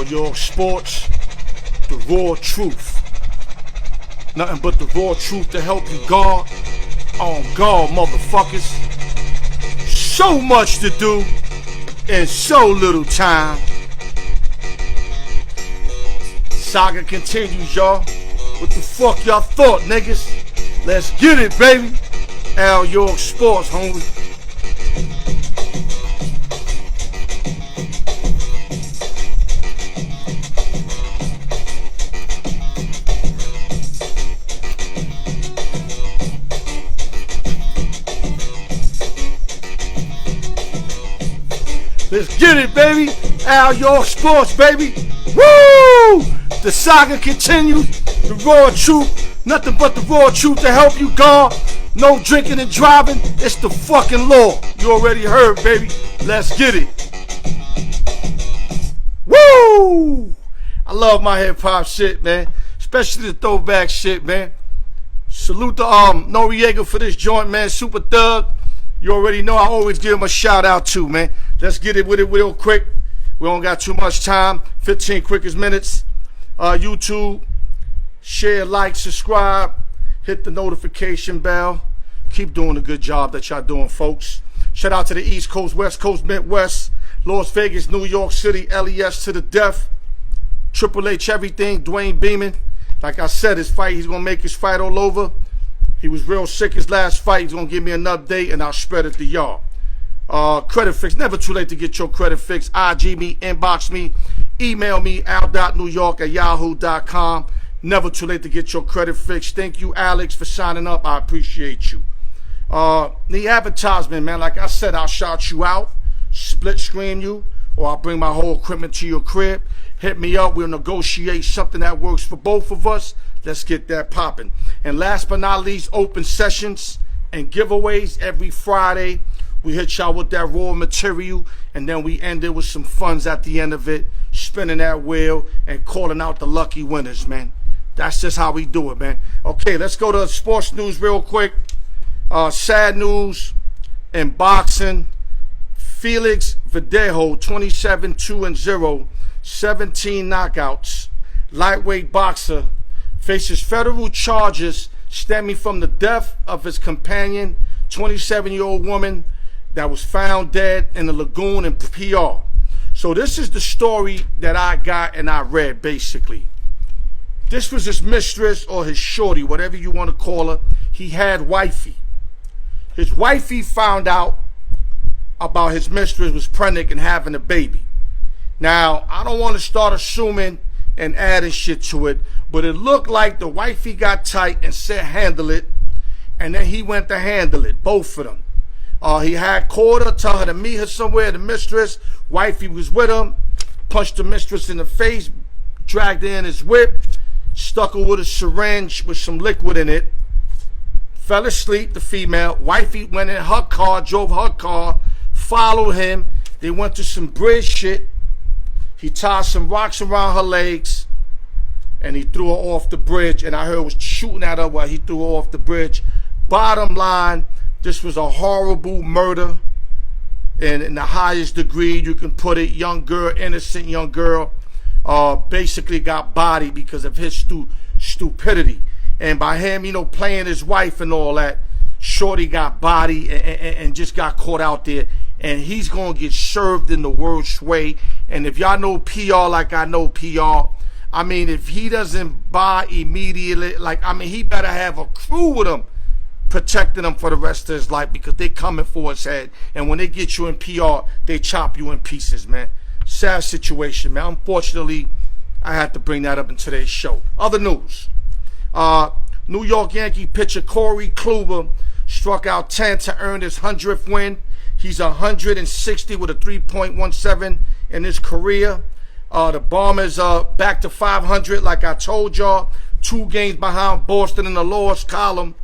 Al York Sports, the raw truth. Nothing but the raw truth to help you guard. On guard, motherfuckers. So much to do in so little time. Saga continues, y'all. What the fuck y'all thought, niggas? Let's get it, baby. Al York Sports, homie. Let's get it, baby. Al York Sports, baby. Woo! The saga continues. The raw truth. Nothing but the raw truth to help you guard. No drinking and driving. It's the fucking law. You already heard, baby. Let's get it. Woo! I love my hip hop shit, man. Especially the throwback shit, man. Salute to Noriega for this joint, man. Super Thug. You already know I always give him a shout out too, man. Let's get it with it real quick. We don't got too much time. 15 quickest minutes. YouTube, share, like, subscribe, hit the notification bell. Keep doing the good job that y'all doing, folks. Shout out to the East Coast, West Coast, Midwest, Las Vegas, New York City, LES to the death. Triple H everything, Dwayne Beeman. Like I said, his fight, he's going to make his fight all over. He was real sick his last fight. He's going to give me an update, and I'll spread it to y'all. Credit fix. Never too late to get your credit fix. IG me, inbox me, email me, al.newyork@yahoo.com. Never too late to get your credit fix. Thank you, Alex, for signing up. I appreciate you. The advertisement, man. Like I said, I'll shout you out, split screen you, or I'll bring my whole equipment to your crib. Hit me up. We'll negotiate something that works for both of us. Let's get that popping. And last but not least, open sessions and giveaways every Friday. We hit y'all with that raw material, and then we end it with some funds at the end of it, spinning that wheel and calling out the lucky winners, man. That's just how we do it, man. Okay, let's go to sports news real quick. Sad news in boxing. Felix Verdejo, 27-2-0, 17 knockouts. Lightweight boxer faces federal charges stemming from the death of his companion, 27-year-old woman that was found dead in the lagoon in PR. So this is the story that I got and I read, basically. This was his mistress or his shorty, whatever you want to call her. He had wifey. His wifey found out about his mistress was pregnant and having a baby. Now, I don't want to start assuming and adding shit to it, but it looked like the wifey got tight and said handle it, and then he went to handle it, both of them. He had called her, tell her to meet her somewhere, the mistress. Wifey was with him, punched the mistress in the face, dragged her in his whip, stuck her with a syringe with some liquid in it, fell asleep, the female. Wifey went in her car, drove her car, followed him. They went to some bridge shit. He tied some rocks around her legs, and he threw her off the bridge. And I heard was shooting at her while he threw her off the bridge. Bottom line, this was a horrible murder, and in the highest degree you can put it. Young girl, innocent young girl, basically got bodied because of his stupidity. And by him, playing his wife and all that, shorty got bodied and just got caught out there. And he's going to get served in the worst way. And if y'all know PR like I know PR, I mean, if he doesn't buy immediately, he better have a crew with him protecting him for the rest of his life, because they coming for his head. And when they get you in PR, they chop you in pieces, man. Sad situation, man. Unfortunately, I had to bring that up in today's show. Other news. New York Yankee pitcher Corey Kluber struck out 10 to earn his 100th win. He's 160 with a 3.17 in his career. The Bombers are back to 500, like I told y'all. 2 games behind Boston in the loss column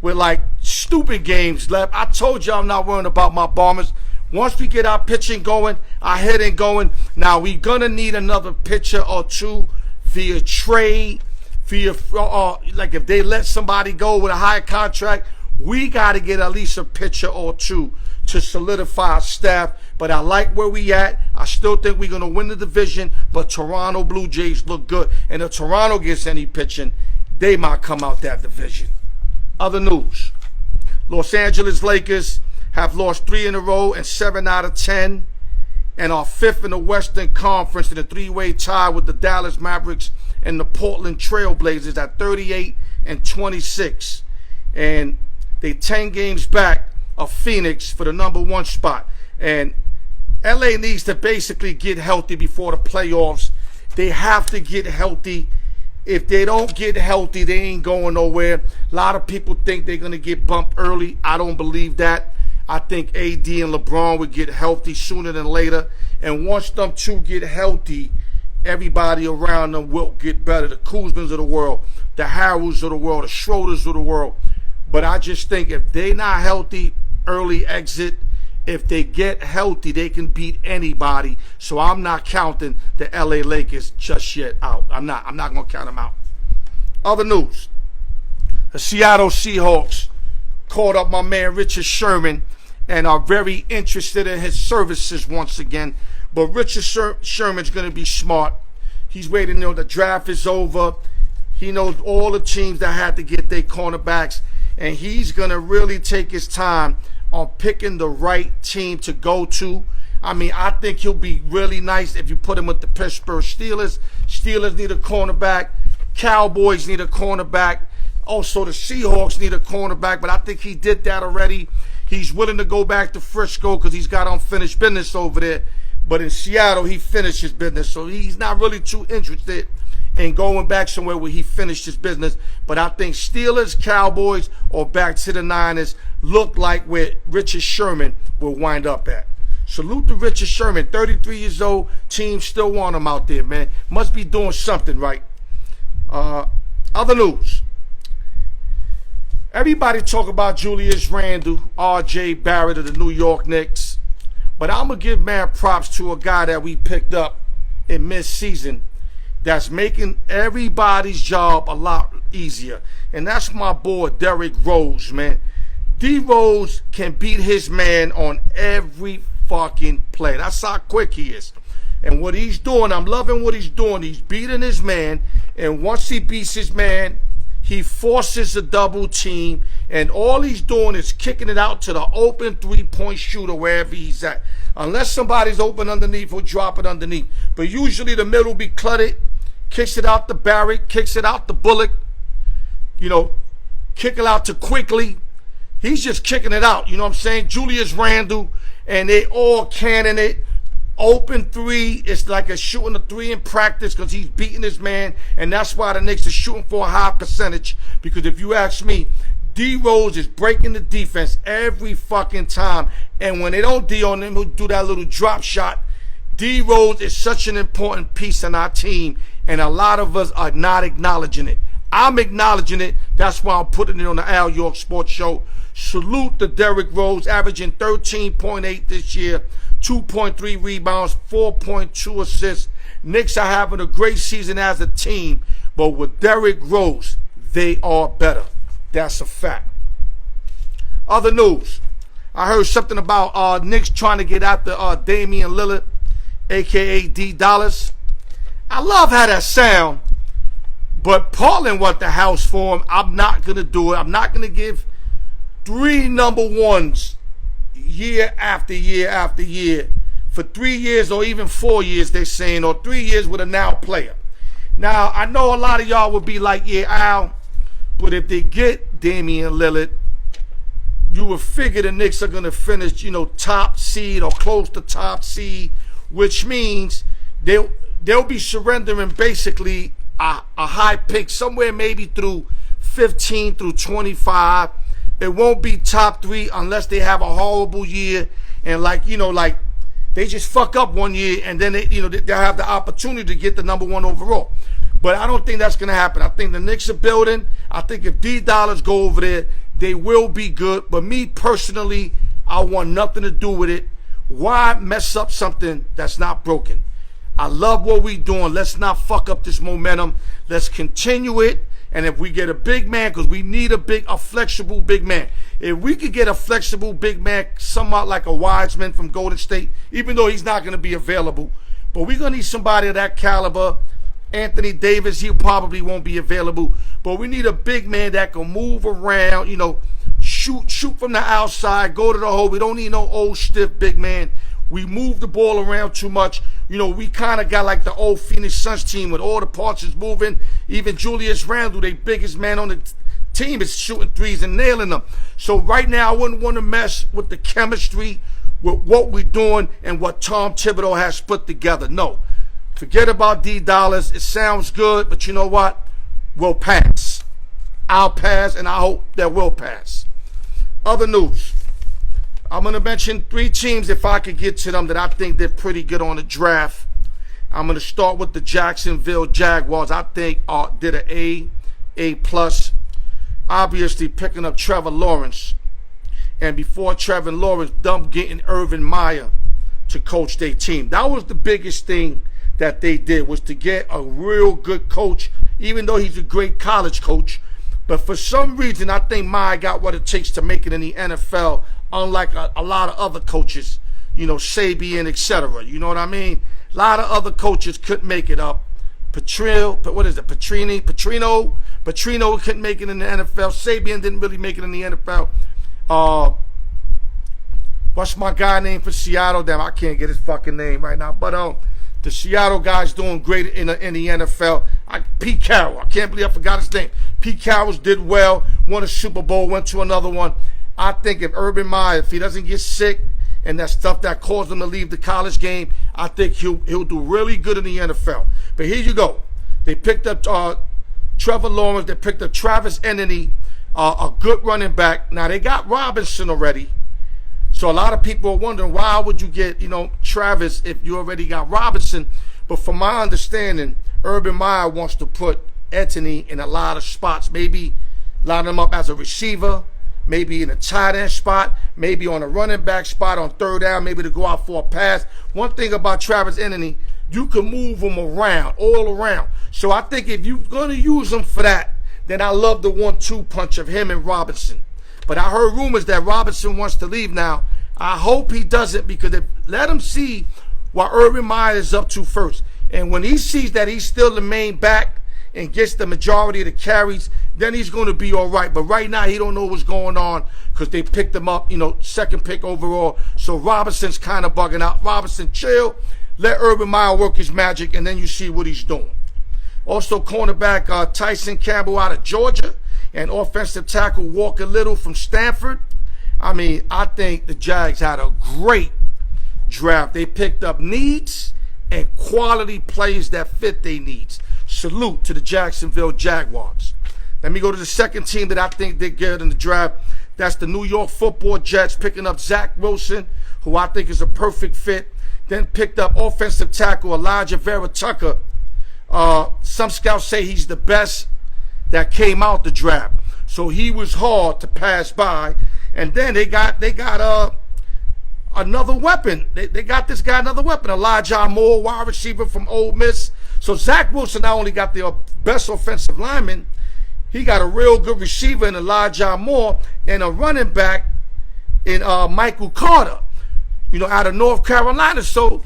with stupid games left. I told y'all I'm not worrying about my Bombers. Once we get our pitching going, our hitting going, now we're going to need another pitcher or two via trade, via if they let somebody go with a high contract, we got to get at least a pitcher or two to solidify our staff. But I like where we at. I still think we're going to win the division, but Toronto Blue Jays look good. And if Toronto gets any pitching, they might come out that division. Other news. Los Angeles Lakers have lost 3 in a row and 7 out of 10. And are 5th in the Western Conference in a 3-way tie with the Dallas Mavericks and the Portland Trailblazers at 38 and 26. And they 10 games back of Phoenix for the #1 spot. And LA needs to basically get healthy before the playoffs. They have to get healthy. If they don't get healthy, they ain't going nowhere. A lot of people think they're going to get bumped early. I don't believe that. I think AD and LeBron would get healthy sooner than later. And once them two get healthy, everybody around them will get better. The Kuzmans of the world, the Harrells of the world, the Schroeders of the world. But I just think if they're not healthy, early exit. If they get healthy, they can beat anybody. So I'm not counting the LA Lakers just yet out. I'm not going to count them out. Other news. The Seattle Seahawks called up my man Richard Sherman and are very interested in his services once again. But Richard Sherman's going to be smart. He's waiting until the draft is over. He knows all the teams that had to get their cornerbacks. And he's going to really take his time on picking the right team to go to. I mean, I think he'll be really nice if you put him with the Pittsburgh Steelers. Steelers need a cornerback. Cowboys need a cornerback. Also, the Seahawks need a cornerback, but I think he did that already. He's willing to go back to Frisco because he's got unfinished business over there. But in Seattle, he finished his business, so he's not really too interested in going back somewhere where he finished his business. But I think Steelers, Cowboys, or back to the Niners look like where Richard Sherman will wind up at. Salute to Richard Sherman, 33 years old. Teams still want him out there, man. Must be doing something right. Other news. Everybody talk about Julius Randle, R.J. Barrett of the New York Knicks. But I'm going to give mad props to a guy that we picked up in mid-season that's making everybody's job a lot easier. And that's my boy, Derrick Rose, man. D. Rose can beat his man on every fucking play. That's how quick he is. And what he's doing, I'm loving what he's doing. He's beating his man. And once he beats his man, he forces a double team. And all he's doing is kicking it out to the open three-point shooter wherever he's at. Unless somebody's open underneath, he'll drop it underneath. But usually the middle will be cluttered. Kicks it out to Barrett. Kicks it out to Bullock. You know, kick it out to Quickly. He's just kicking it out. You know what I'm saying? Julius Randle. And they all cannon it. Open three. It's like a shooting a three in practice because he's beating his man. And that's why the Knicks are shooting for a high percentage. Because if you ask me, D. Rose is breaking the defense every fucking time. And when they don't D on him, he'll do that little drop shot. D. Rose is such an important piece in our team. And a lot of us are not acknowledging it. I'm acknowledging it. That's why I'm putting it on the Al York Sports Show. Salute to Derrick Rose, averaging 13.8 this year, 2.3 rebounds, 4.2 assists. Knicks are having a great season as a team, but with Derrick Rose, they are better. That's a fact. Other news. I heard something about Knicks trying to get after Damian Lillard, a.k.a. D. Dollars. I love how that sound, but Portland want the house for him. I'm not going to do it. I'm not going to give 3 number ones year after year after year for 3 years or even 4 years, they're saying, or 3 years with a now player. Now, I know a lot of y'all would be like, yeah, Al, but if they get Damian Lillard, you would figure the Knicks are going to finish, you know, top seed or close to top seed, which means they'll be surrendering basically a high pick somewhere maybe through 15 through 25. It won't be top 3 unless they have a horrible year and like they just fuck up one year and then they'll have the opportunity to get the number 1 overall. But I don't think that's going to happen. I think the Knicks are building. I think if D Dollars go over there, they will be good. But me personally, I want nothing to do with it. Why mess up something that's not broken? I love what we're doing. Let's not fuck up this momentum. Let's continue it. And if we get a big man, because we need a flexible big man. If we could get a flexible big man, somewhat like a Wiseman from Golden State, even though he's not going to be available, but we're going to need somebody of that caliber. Anthony Davis, he probably won't be available, but we need a big man that can move around, shoot from the outside, go to the hole. We don't need no old stiff big man. We move the ball around too much. We kind of got like the old Phoenix Suns team with all the parts is moving. Even Julius Randle, their biggest man on the team, is shooting threes and nailing them. So right now, I wouldn't want to mess with the chemistry, with what we're doing and what Tom Thibodeau has put together. No. Forget about D Dollars. It sounds good, but you know what? We'll pass. I'll pass, and I hope that we'll pass. Other news. I'm going to mention 3 teams, if I could get to them, that I think they're pretty good on the draft. I'm going to start with the Jacksonville Jaguars. I think did an A+. Obviously, picking up Trevor Lawrence. And before Trevor Lawrence, them getting Urban Meyer to coach their team. That was the biggest thing that they did, was to get a real good coach, even though he's a great college coach. But for some reason, I think Meyer got what it takes to make it in the NFL, unlike a lot of other coaches, Sabian, etc. You know what I mean? A lot of other coaches couldn't make it up. Petrino couldn't make it in the NFL. Sabian didn't really make it in the NFL. What's my guy name for Seattle? Damn, I can't get his fucking name right now. But the Seattle guy's doing great in the NFL. Pete Carroll. I can't believe I forgot his name. Pete Carroll did well, won a Super Bowl, went to another one. I think if Urban Meyer, if he doesn't get sick and that stuff that caused him to leave the college game, I think he'll do really good in the NFL. But here you go. They picked up Trevor Lawrence. They picked up Travis Etienne, a good running back. Now, they got Robinson already. So a lot of people are wondering, why would you get, Travis if you already got Robinson? But from my understanding, Urban Meyer wants to put Etienne in a lot of spots. Maybe line him up as a receiver, maybe in a tight end spot, maybe on a running back spot on third down, maybe to go out for a pass. One thing about Travis Etienne, you can move him around, all around. So I think if you're going to use him for that, then I love the 1-2 punch of him and Robinson. But I heard rumors that Robinson wants to leave now. I hope he doesn't, because let him see what Urban Meyer is up to first. And when he sees that he's still the main back and gets the majority of the carries, then he's going to be all right. But right now, he don't know what's going on because they picked him up, second pick overall. So Robinson's kind of bugging out. Robinson, chill. Let Urban Meyer work his magic, and then you see what he's doing. Also, cornerback Tyson Campbell out of Georgia, and offensive tackle Walker Little from Stanford. I think the Jags had a great draft. They picked up needs and quality players that fit their needs. Salute to the Jacksonville Jaguars. Let me go to the second team that I think did good in the draft. That's the New York Football Jets, picking up Zach Wilson, who I think is a perfect fit. Then picked up offensive tackle Elijah Vera Tucker. Some scouts say he's the best that came out the draft. So he was hard to pass by. And then they got another weapon. They got this guy another weapon. Elijah Moore, wide receiver from Ole Miss. So Zach Wilson not only got the best offensive lineman, he got a real good receiver in Elijah Moore and a running back in Michael Carter, out of North Carolina. So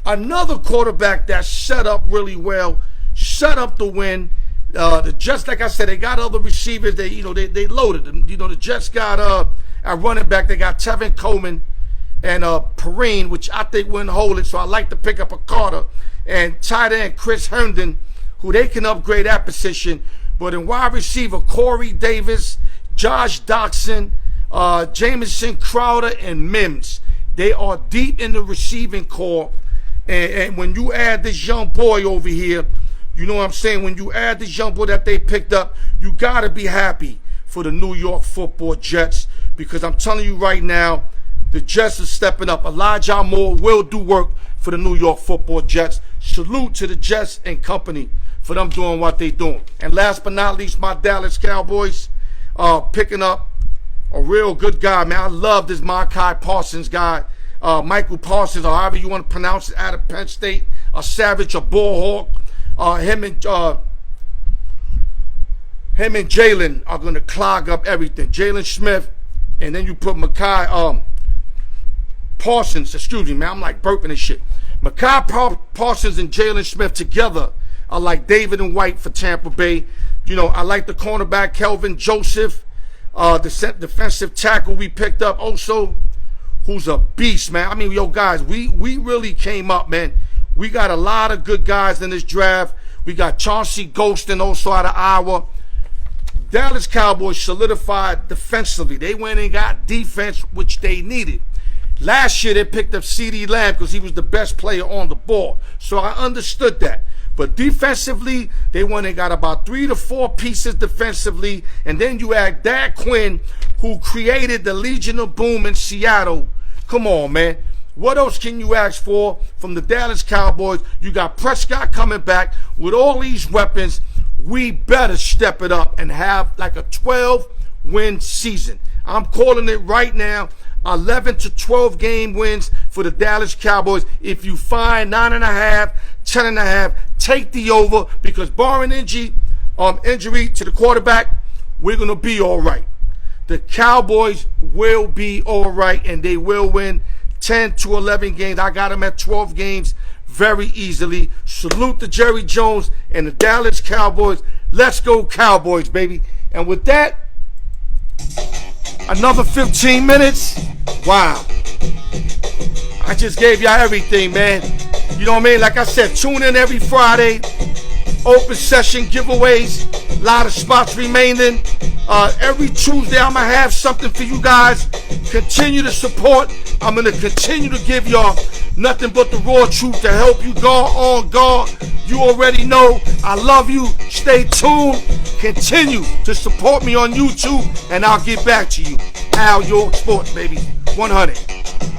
another quarterback that's set up really well, set up to win. The Jets, like I said, they got other receivers. They loaded them. The Jets got at running back, they got Tevin Coleman and Perrine, which I think wouldn't hold it. So I like to pick up a Carter and tight end Chris Herndon, who they can upgrade that position. But in wide receiver, Corey Davis, Josh Doxson, Jamison Crowder, and Mims. They are deep in the receiving core. And when you add this young boy over here, you know what I'm saying? When you add this young boy that they picked up, you got to be happy for the New York Football Jets, because I'm telling you right now, the Jets are stepping up. Elijah Moore will do work for the New York Football Jets. Salute to the Jets and company for them doing what they doing. And last but not least, my Dallas Cowboys picking up a real good guy, man. I love this Micah Parsons guy. Michael Parsons, or however you want to pronounce it, out of Penn State. A savage, a bullhawk. Him him and Jalen are going to clog up everything. Jalen Smith, and then you put Mekhi Parsons, excuse me, man, I'm like burping and shit. Mekhi Parsons and Jalen Smith together are like David and White for Tampa Bay. You know, I like the cornerback Kelvin Joseph, the defensive tackle we picked up also, who's a beast, man. I mean, yo, guys, we really came up, man. We got a lot of good guys in this draft. We got Chauncey Golston also out of Iowa. Dallas Cowboys solidified defensively. They went and got defense, which they needed. Last year, they picked up CeeDee Lamb because he was the best player on the ball. So I understood that. But defensively, they went and got about 3 to 4 pieces defensively. And then you add Dak Quinn, who created the Legion of Boom in Seattle. Come on, man. What else can you ask for from the Dallas Cowboys? You got Prescott coming back with all these weapons. We better step it up and have like a 12-win season. I'm calling it right now. 11 to 12 game wins for the Dallas Cowboys. If you find 9.5, 10.5, take the over, because barring injury to the quarterback, we're going to be all right. The Cowboys will be all right, and they will win 10 to 11 games. I got them at 12 games very easily. Salute to Jerry Jones and the Dallas Cowboys. Let's go Cowboys, baby. And with that, another 15 minutes. Wow. I just gave y'all everything, man. You know what I mean? Like I said, tune in every Friday. Open session giveaways. A lot of spots remaining. Every Tuesday, I'm going to have something for you guys. Continue to support. I'm going to continue to give y'all nothing but the raw truth to help you go on guard. You already know I love you. Stay tuned. Continue to support me on YouTube, and I'll get back to you. Al York Sports, baby. 100.